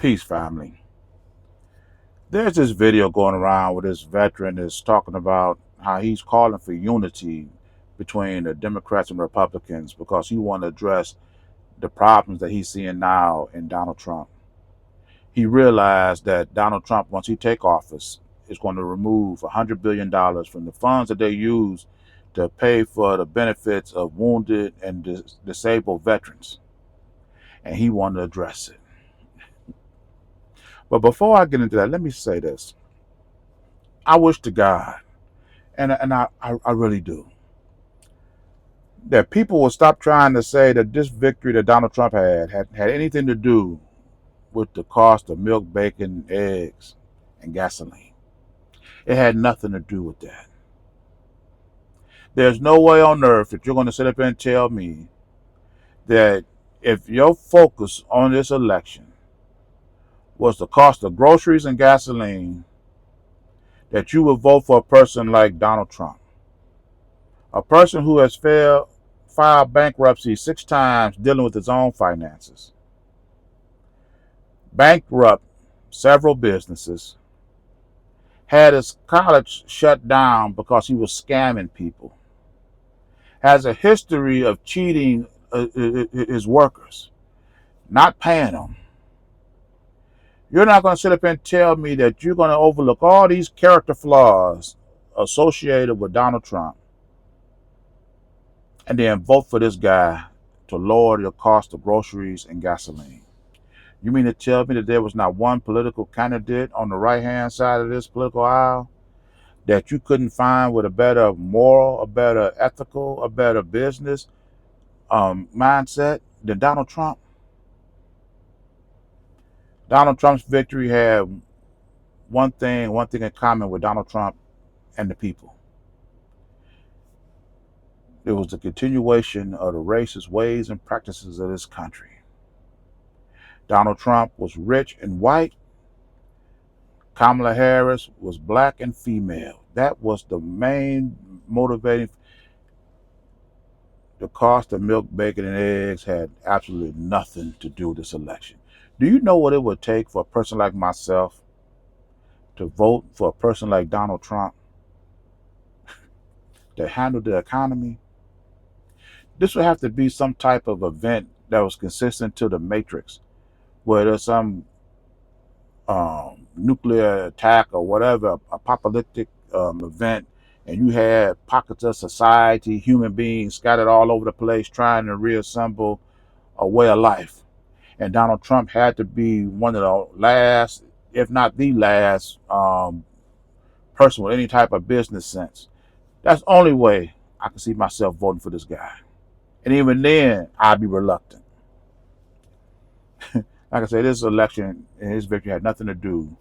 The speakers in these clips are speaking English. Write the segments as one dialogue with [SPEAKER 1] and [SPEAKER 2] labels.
[SPEAKER 1] Peace, family. There's this video going around where this veteran is talking about how he's calling for unity between the Democrats and Republicans because he wants to address the problems that he's seeing now in Donald Trump. He realized that Donald Trump, once he take office, is going to remove $100 billion from the funds that they use to pay for the benefits of wounded and disabled veterans. And he wanted to address it. But before I get into that, let me say this. I wish to God, and I really do, that people will stop trying to say that this victory that Donald Trump had anything to do with the cost of milk, bacon, eggs, and gasoline. It had nothing to do with that. There's no way on earth that you're going to sit up and tell me that if your focus on this election was the cost of groceries and gasoline, that you would vote for a person like Donald Trump, a person who has filed bankruptcy 6 times dealing with his own finances, bankrupt several businesses, had his college shut down because he was scamming people, has a history of cheating his workers, not paying them. You're not going to sit up and tell me that you're going to overlook all these character flaws associated with Donald Trump and then vote for this guy to lower the cost of groceries and gasoline. You mean to tell me that there was not one political candidate on the right-hand side of this political aisle that you couldn't find with a better moral, a better ethical, a better business mindset than Donald Trump? Donald Trump's victory had one thing in common with Donald Trump and the people. It was the continuation of the racist ways and practices of this country. Donald Trump was rich and white. Kamala Harris was black and female. That was the main motivating. The cost of milk, bacon, and eggs had absolutely nothing to do with this election. Do you know what it would take for a person like myself to vote for a person like Donald Trump to handle the economy? This would have to be some type of event that was consistent to the Matrix, where there's some nuclear attack or whatever, apocalyptic event, and you had pockets of society, human beings scattered all over the place trying to reassemble a way of life. And Donald Trump had to be one of the last, if not the last, person with any type of business sense. That's the only way I can see myself voting for this guy. And even then, I'd be reluctant. Like I said, this election and his victory had nothing to do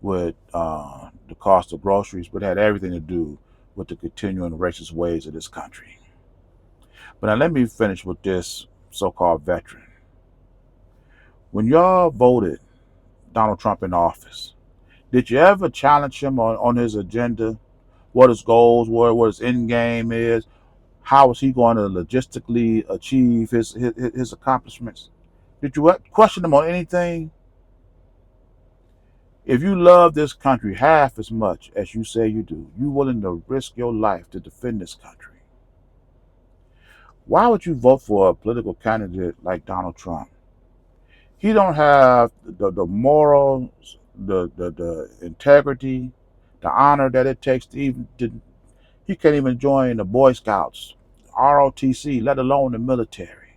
[SPEAKER 1] with the cost of groceries, but it had everything to do with the continuing racist ways of this country. But now let me finish with this so-called veteran. When y'all voted Donald Trump in office, did you ever challenge him on his agenda, what his goals were, what his end game is, how is he going to logistically achieve his accomplishments? Did you question him on anything? If you love this country half as much as you say you do, you're willing to risk your life to defend this country. Why would you vote for a political candidate like Donald Trump? He don't have the morals, the integrity, the honor that it takes to he can't even join the Boy Scouts, ROTC, let alone the military.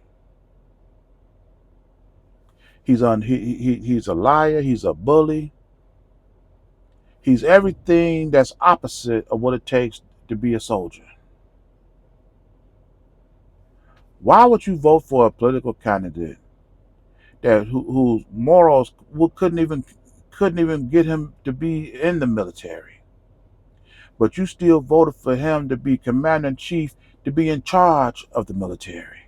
[SPEAKER 1] He's a liar, he's a bully. He's everything that's opposite of what it takes to be a soldier. Why would you vote for a political candidate whose morals couldn't even get him to be in the military, but you still voted for him to be commander-in-chief, to be in charge of the military?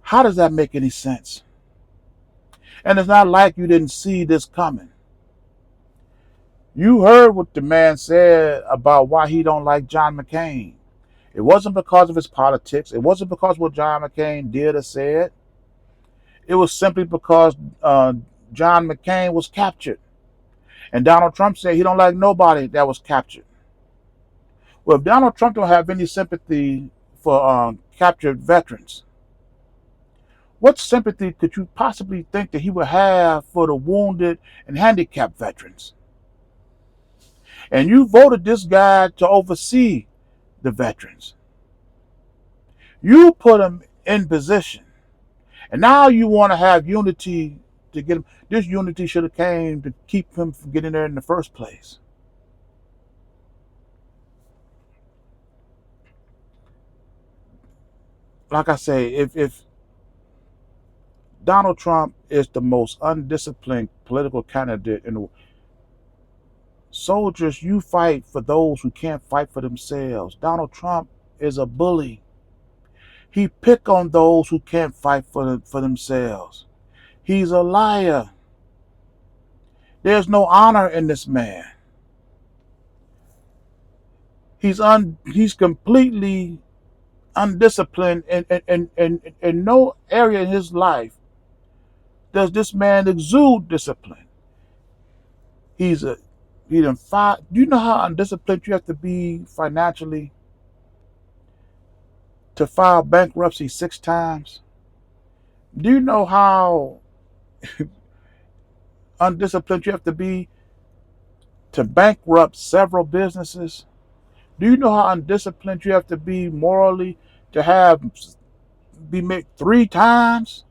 [SPEAKER 1] How does that make any sense? And it's not like you didn't see this coming. You heard what the man said about why he don't like John McCain. It wasn't because of his politics. It wasn't because of what John McCain did or said. It was simply because John McCain was captured. And Donald Trump said he don't like nobody that was captured. Well, if Donald Trump don't have any sympathy for captured veterans, what sympathy could you possibly think that he would have for the wounded and handicapped veterans? And you voted this guy to oversee the veterans. You put him in position. And now you want to have unity to get him. This unity should have came to keep him from getting there in the first place. Like I say, if Donald Trump is the most undisciplined political candidate in the world, soldiers, you fight for those who can't fight for themselves. Donald Trump is a bully. He pick on those who can't fight for themselves. He's a liar. There's no honor in this man. He's completely undisciplined, and in no area in his life does this man exude discipline. He's a he done five. Do you know how undisciplined you have to be financially to file bankruptcy 6 times? Do you know how undisciplined you have to be to bankrupt several businesses? Do you know how undisciplined you have to be morally to have be made 3 times,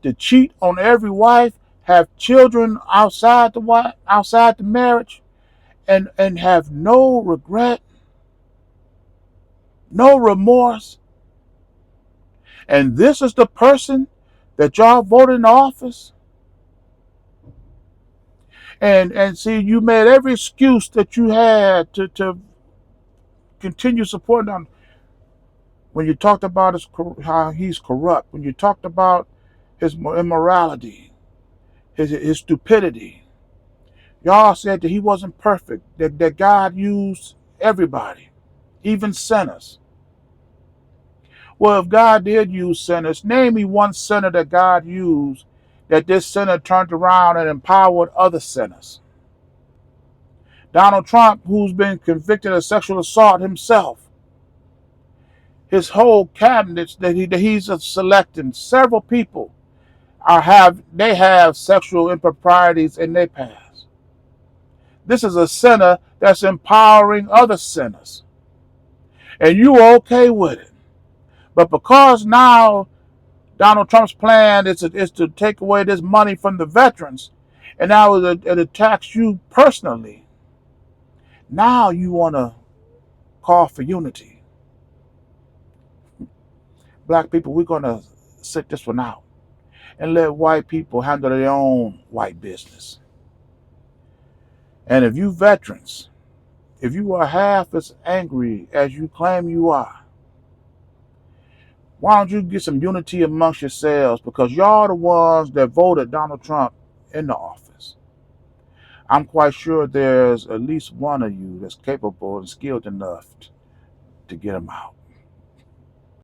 [SPEAKER 1] to cheat on every wife, have children outside the wife, outside the marriage, and have no regret, no remorse? And this is the person that y'all voted in office? And see, you made every excuse that you had to continue supporting him. When you talked about how he's corrupt, when you talked about his immorality, his stupidity, y'all said that he wasn't perfect, that God used everybody, even sinners. Well, if God did use sinners, name me one sinner that God used, that this sinner turned around and empowered other sinners. Donald Trump, who's been convicted of sexual assault himself, his whole cabinets that he's selecting, several people have sexual improprieties in their past. This is a sinner that's empowering other sinners, and you are okay with it. But because now Donald Trump's plan is to take away this money from the veterans, and now it attacks you personally, now you want to call for unity. Black people, we're going to sit this one out and let white people handle their own white business. And if you veterans, if you are half as angry as you claim you are, why don't you get some unity amongst yourselves? Because y'all the ones that voted Donald Trump in the office. I'm quite sure there's at least one of you that's capable and skilled enough to get him out.